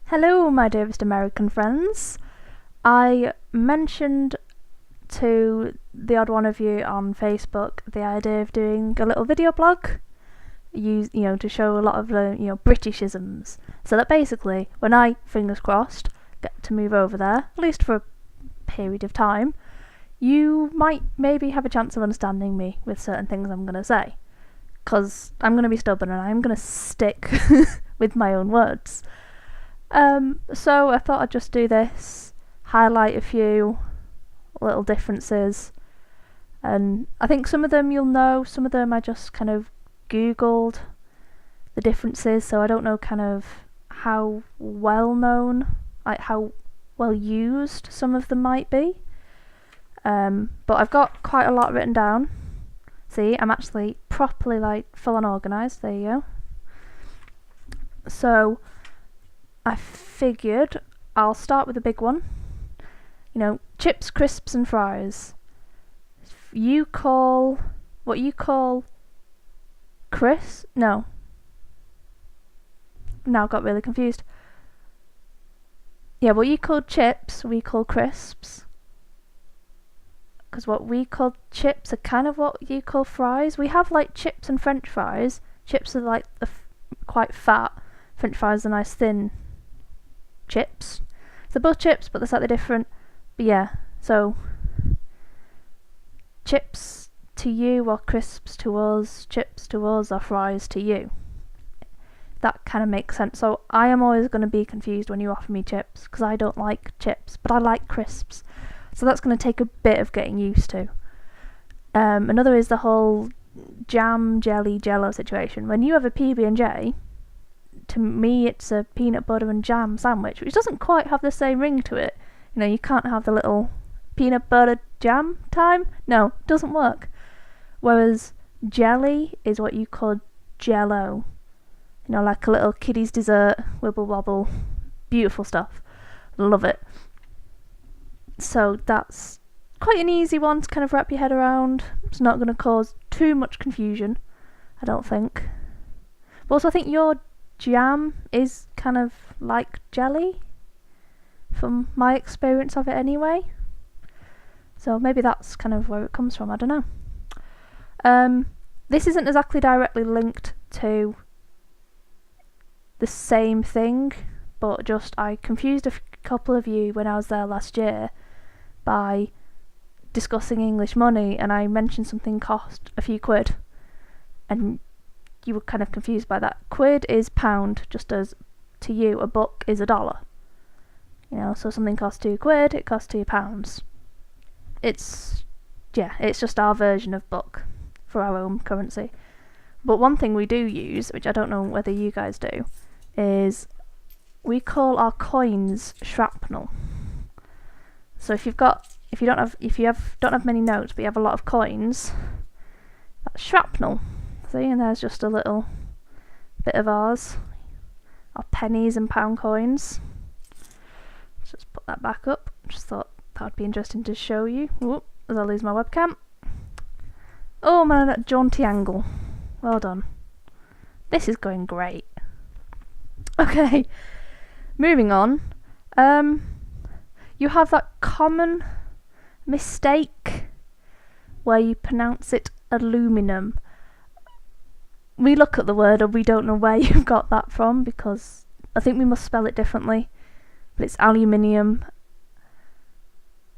Hello, my dearest American friends. I mentioned to the odd one of you on Facebook the idea of doing a little video blog, to show a lot of the Britishisms, so that basically when I, fingers crossed, get to move over there, at least for a period of time, you might maybe have a chance of understanding me with certain things I'm going to say, because I'm going to be stubborn and I'm going to stick with my own words. So I thought I'd just do this, highlight a few little differences, and I think some of them you'll know, some of them I just kind of googled the differences, so I don't know kind of how well known, like how well used some of them might be, but I've got quite a lot written down. See, I'm actually properly full on organised, there you go. So I figured I'll start with a big one. Chips, crisps and fries. You call what you call No, now I got really confused. Yeah, what you call chips, we call crisps. Because what we call chips are kind of what you call fries. We have chips and French fries. Chips are quite fat. French fries are nice thin chips. They're both chips, but they're slightly different. But yeah, so chips to you are crisps to us, chips to us are fries to you. That kind of makes sense. So I am always going to be confused when you offer me chips, because I don't like chips, but I like crisps. So that's going to take a bit of getting used to. Another is the whole jam, jelly, jello situation. When you have a PB&J, to me it's a peanut butter and jam sandwich, which doesn't quite have the same ring to it. You can't have the little peanut butter jam time. No, it doesn't work. Whereas jelly is what you call jello. Like a little kiddie's dessert, wibble wobble, beautiful stuff. Love it. So that's quite an easy one to kind of wrap your head around. It's not going to cause too much confusion, I don't think. But also I think your jam is kind of like jelly, from my experience of it anyway. So maybe that's kind of where it comes from, I don't know. This isn't exactly directly linked to the same thing, but just I confused a couple of you when I was there last year by discussing English money, and I mentioned something cost a few quid, and you were kind of confused by that. Quid is pound, just as to you a buck is $1. So something costs £2, it costs £2. It's just our version of buck for our own currency. But one thing we do use, which I don't know whether you guys do, is we call our coins shrapnel. So if you don't have many notes, but you have a lot of coins, that's shrapnel. See, and there's just a little bit of ours, our pennies and pound coins. Let's just put that back up. Just thought that would be interesting to show you. Whoop, as I lose my webcam. Oh man, that jaunty angle. Well done. This is going great. Okay, moving on. You have that common mistake where you pronounce it aluminum. We look at the word and we don't know where you've got that from, because I think we must spell it differently, but it's aluminium,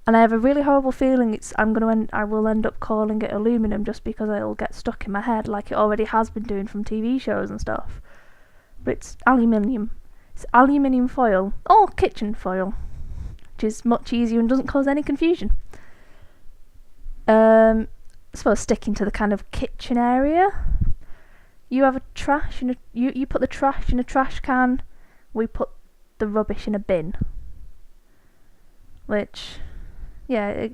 and I have a really horrible feeling I will end up calling it aluminum, just because it'll get stuck in my head like it already has been doing from TV shows and stuff. But it's aluminium. It's aluminium foil, or kitchen foil, which is much easier and doesn't cause any confusion. I suppose sticking to the kind of kitchen area, you have a trash in you put the trash in a trash can, we put the rubbish in a bin. Which, yeah,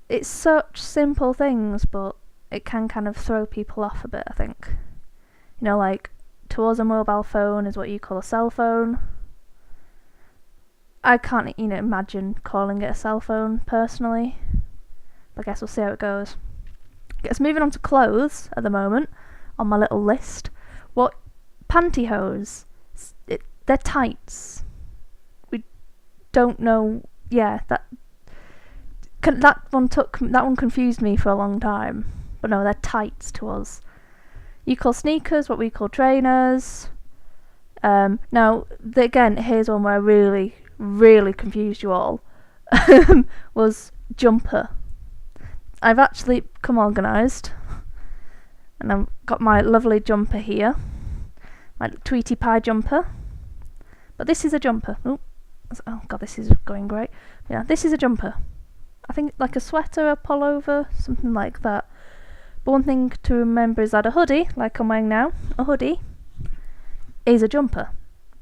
it's such simple things, but it can kind of throw people off a bit, I think. To us a mobile phone is what you call a cell phone. I can't, imagine calling it a cell phone personally. But I guess we'll see how it goes. Guess moving on to clothes at the moment on my little list. What pantyhose? they're tights. We don't know. Yeah, that one confused me for a long time. But no, they're tights to us. You call sneakers what we call trainers. Now, again, here's one where I really, really confused you all. Was jumper. I've actually come organised, and I've got my lovely jumper here, my Tweety Pie jumper. But this is a jumper. Oh god, this is going great. Yeah, this is a jumper. I think like a sweater, a pullover, something like that. But one thing to remember is that a hoodie, like I'm wearing now, a hoodie, is a jumper.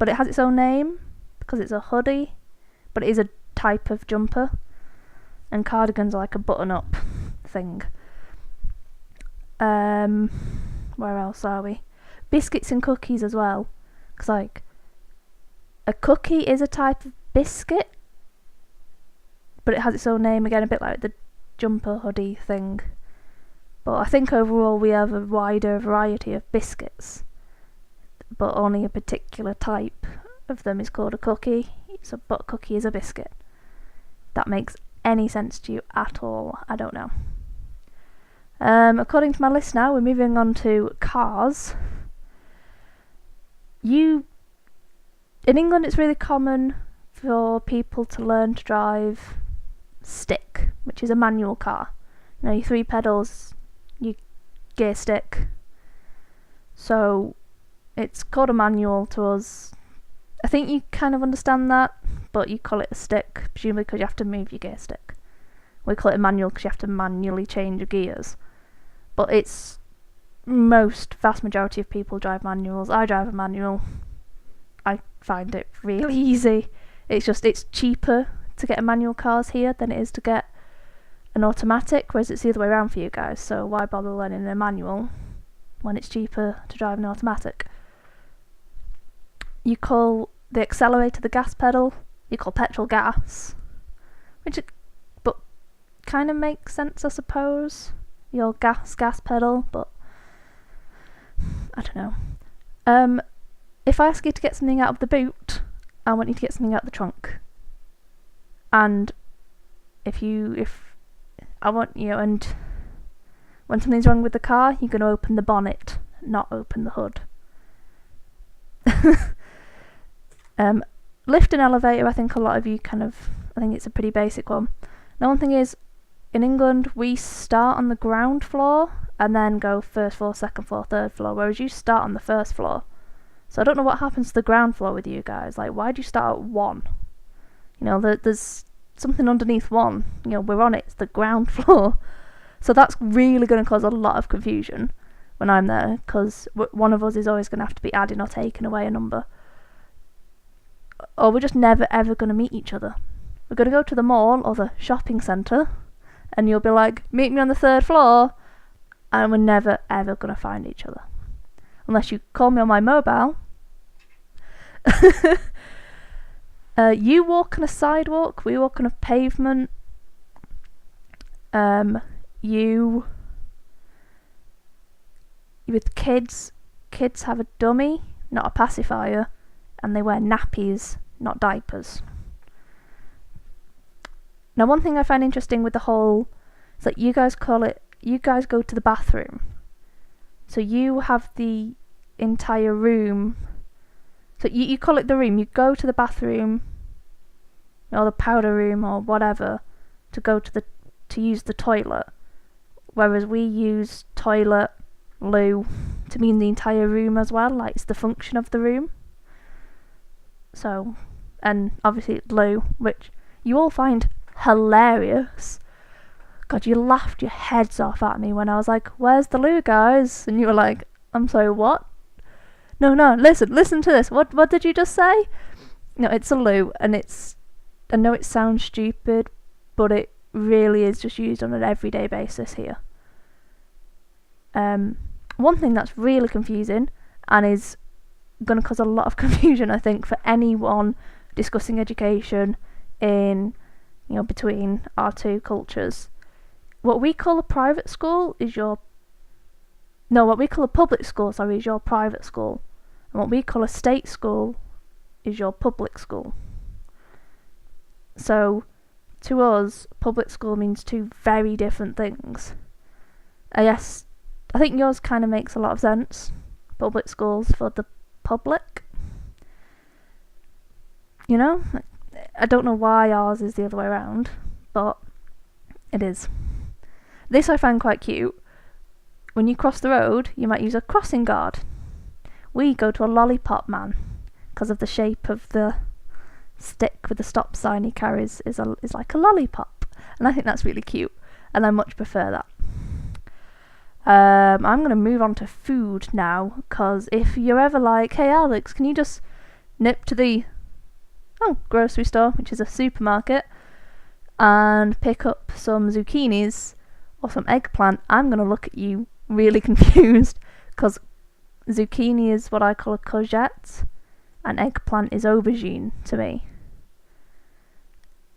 But it has its own name because it's a hoodie, but it is a type of jumper. And cardigans are like a button-up thing. Where else are we? Biscuits and cookies as well. Because, like, a cookie is a type of biscuit, but it has its own name again, a bit like the jumper hoodie thing. But I think overall we have a wider variety of biscuits, but only a particular type of them is called a cookie. But a cookie is a biscuit. That makes any sense to you at all? I don't know. According to my list now, we're moving on to cars. In England, it's really common for people to learn to drive stick, which is a manual car. You know, your 3 pedals, your gear stick. So it's called a manual to us. I think you kind of understand that, but you call it a stick, presumably because you have to move your gear stick. We call it a manual because you have to manually change your gears. But it's vast majority of people drive manuals. I drive a manual. I find it really easy. It's cheaper to get a manual cars here than it is to get an automatic, whereas it's the other way around for you guys. So why bother learning a manual when it's cheaper to drive an automatic? You call the accelerator the gas pedal. You call petrol gas, but kind of makes sense, I suppose. Your gas pedal, but I don't know. If I ask you to get something out of the boot, I want you to get something out of the trunk. And if I want you, and when something's wrong with the car, you're going to open the bonnet, not open the hood. Lift and elevator, I think a lot of you I think it's a pretty basic one. Now, one thing is, in England, we start on the ground floor and then go first floor, second floor, third floor, whereas you start on the first floor. So I don't know what happens to the ground floor with you guys. Like, why do you start at 1? You know, there's something underneath 1. You know, we're on it. It's the ground floor. So that's really going to cause a lot of confusion when I'm there, because one of us is always going to have to be adding or taking away a number. Or we're just never ever going to meet each other. We're going to go to the mall or the shopping centre, and you'll be like, meet me on the 3rd floor, and we're never ever going to find each other. Unless you call me on my mobile. You walk on a sidewalk, we walk on a pavement. With kids have a dummy, not a pacifier, and they wear nappies, not diapers. Now, one thing I find interesting with the whole, it's like you guys go to the bathroom. So you have the entire room. So you call it the room. You go to the bathroom, or the powder room, or whatever, to use the toilet. Whereas we use toilet, loo, to mean the entire room as well. Like, it's the function of the room. So, and obviously loo, which you all find hilarious. God, you laughed your heads off at me when I was like, where's the loo, guys? And you were like, I'm sorry, what? No, listen to this. What did you just say? No, it's a loo, and I know it sounds stupid, but it really is just used on an everyday basis here. One thing that's really confusing, and is going to cause a lot of confusion, I think, for anyone discussing education in, between our two cultures. What we call a private school is what we call a public school, is your private school. And what we call a state school is your public school. So to us, public school means two very different things. I think yours kind of makes a lot of sense. Public schools for the public. You know? I don't know why ours is the other way around, but it is. This I find quite cute. When you cross the road, you might use a crossing guard. We go to a lollipop man because of the shape of the stick with the stop sign he carries is like a lollipop, and I think that's really cute, and I much prefer that. I'm going to move on to food now, because if you're ever like, hey Alex, can you just nip to the grocery store, which is a supermarket, and pick up some zucchinis or some eggplant, I'm going to look at you really confused, because zucchini is what I call a courgette, and eggplant is aubergine to me.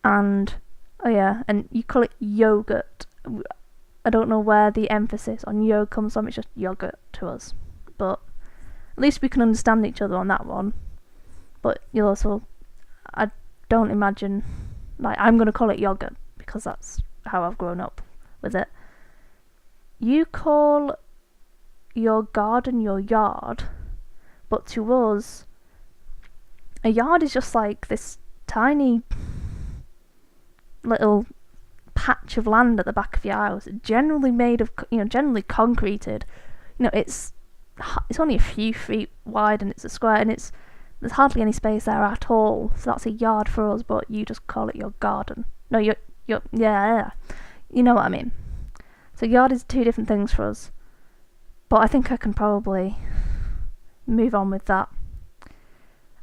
And and you call it yogurt. I don't know where the emphasis on yo comes from, it's just yogurt to us. But at least we can understand each other on that one. But you'll also, I don't imagine, like, I'm going to call it yogurt because that's how I've grown up with it. You call your garden your yard, but to us, a yard is just like this tiny little patch of land at the back of your house, generally made of, generally concreted. It's only a few feet wide and it's a square, and there's hardly any space there at all. So that's a yard for us, but you just call it your garden. No, yeah, you know what I mean. So yard is two different things for us, but I think I can probably move on with that.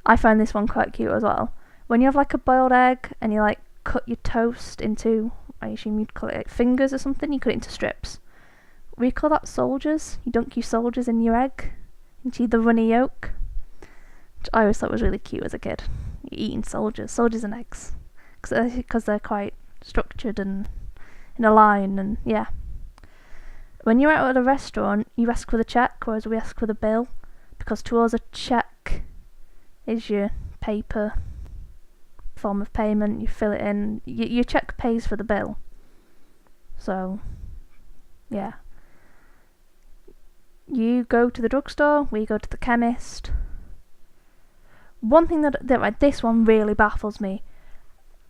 I find this one quite cute as well. When you have like a boiled egg and you like cut your toast into, I assume you'd call it like fingers or something, you cut it into strips. We call that soldiers. You dunk your soldiers in your egg into the runny yolk, which I always thought was really cute as a kid. You're eating soldiers and eggs, because they're quite structured and in a line, and yeah. When you're out at a restaurant, you ask for the check, whereas we ask for the bill, because to us a check is your paper form of payment. You fill it in. Your check pays for the bill. So, yeah. You go to the drugstore, we go to the chemist. One thing that this one really baffles me.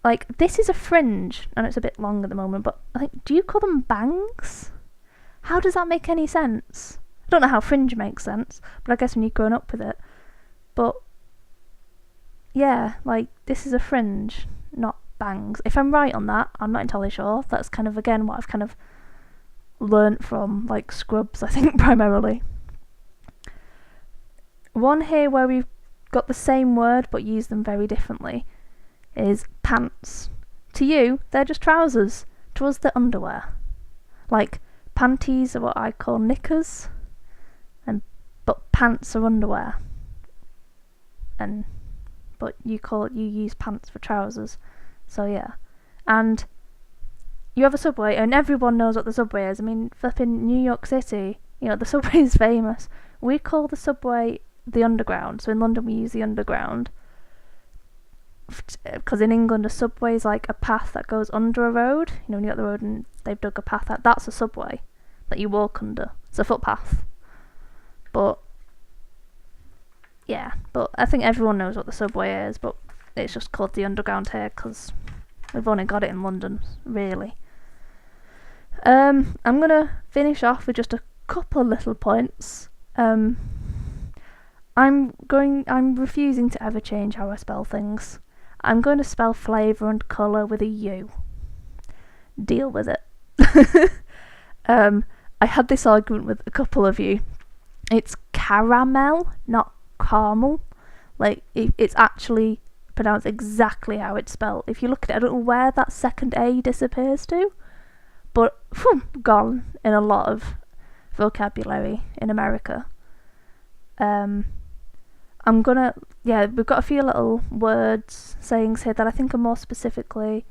Like, this is a fringe, and it's a bit long at the moment, but I think, do you call them bangs? How does that make any sense? I don't know how fringe makes sense, but I guess when you've grown up with it. But yeah, like, this is a fringe, not bangs. If I'm right on that, I'm not entirely sure. That's kind of, again, what I've kind of learnt from, like, Scrubs, I think, primarily. One here where we've got the same word but use them very differently is pants. To you, they're just trousers. To us, they're underwear. Like, panties are what I call knickers, but pants are underwear. But you use pants for trousers. So yeah. And you have a subway, and everyone knows what the subway is. I mean, flipping New York City, the subway is famous. We call the subway the underground. So in London we use the underground, because in England a subway is like a path that goes under a road. When you got the road and they've dug a path out, that's a subway that you walk under. It's a footpath. But yeah, but I think everyone knows what the subway is, but it's just called the underground here because we've only got it in London, really. I'm gonna finish off with just a couple little points. I'm refusing to ever change how I spell things. I'm going to spell flavour and colour with a U. Deal with it. I had this argument with a couple of you. It's caramel, not caramel. Like, it's actually pronounced exactly how it's spelled. If you look at it, I don't know where that second A disappears to, but gone in a lot of vocabulary in America. We've got a few little words, sayings here that I think are more specifically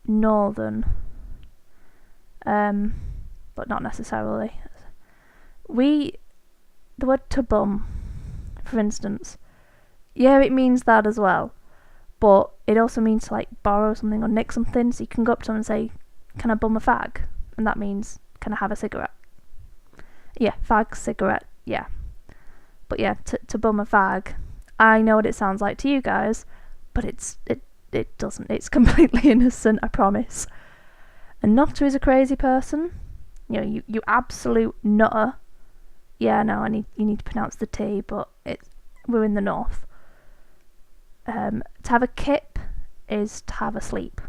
northern, but not necessarily. The word to bum, for instance, Yeah, it means that as well. But it also means to like borrow something or nick something. So you can go up to someone and say, "Can I bum a fag?" And that means, "Can I have a cigarette?" Yeah, fag, cigarette, yeah. But yeah, to bum a fag, I know what it sounds like to you guys, but it doesn't. It's completely innocent, I promise. A nutter is a crazy person. You know, you absolute nutter. Yeah, no, you need to pronounce the T, but we're in the north. To have a kip is to have a sleep.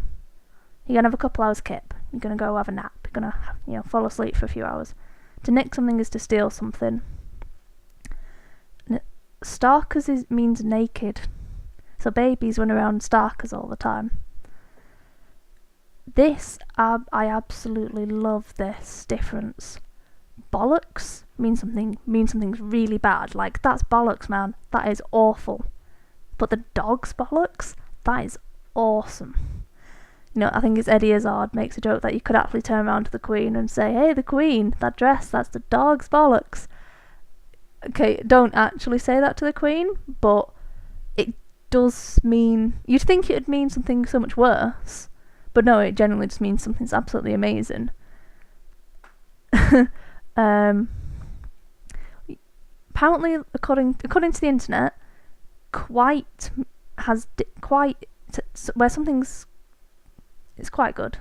You're gonna have a couple hours kip. You're gonna go have a nap. You're gonna fall asleep for a few hours. To nick something is to steal something. Starkers means naked. So babies run around starkers all the time. This, I absolutely love this difference. Bollocks means something's really bad. Like, that's bollocks, man. That is awful. But the dog's bollocks, that is awesome. You know, I think it's Eddie Izzard makes a joke that you could actually turn around to the Queen and say, "Hey, the Queen, that dress, that's the dog's bollocks." Okay, don't actually say that to the Queen, but it does mean... You'd think it would mean something so much worse, but no, it generally just means something's absolutely amazing. Apparently, according to the internet, quite where something's... It's quite good.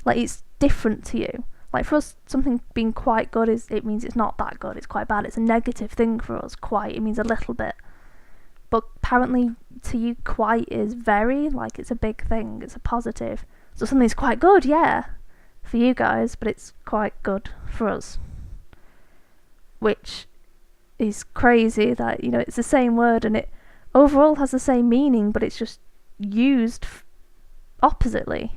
Like, it's different to you. Like, for us, something being quite good it means it's not that good, it's quite bad. It's a negative thing for us, quite. It means a little bit. But apparently, to you, quite is very, like, it's a big thing, it's a positive. So something's quite good, yeah, for you guys, but it's quite good for us. Which is crazy that, you know, it's the same word and it overall has the same meaning, but it's just used oppositely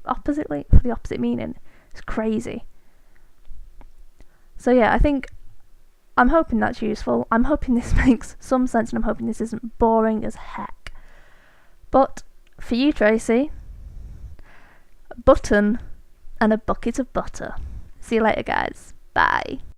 for the opposite meaning. It's crazy. So yeah, I'm hoping that's useful. I'm hoping this makes some sense, and I'm hoping this isn't boring as heck. But for you, Tracy, a button and a bucket of butter. See you later, guys. Bye.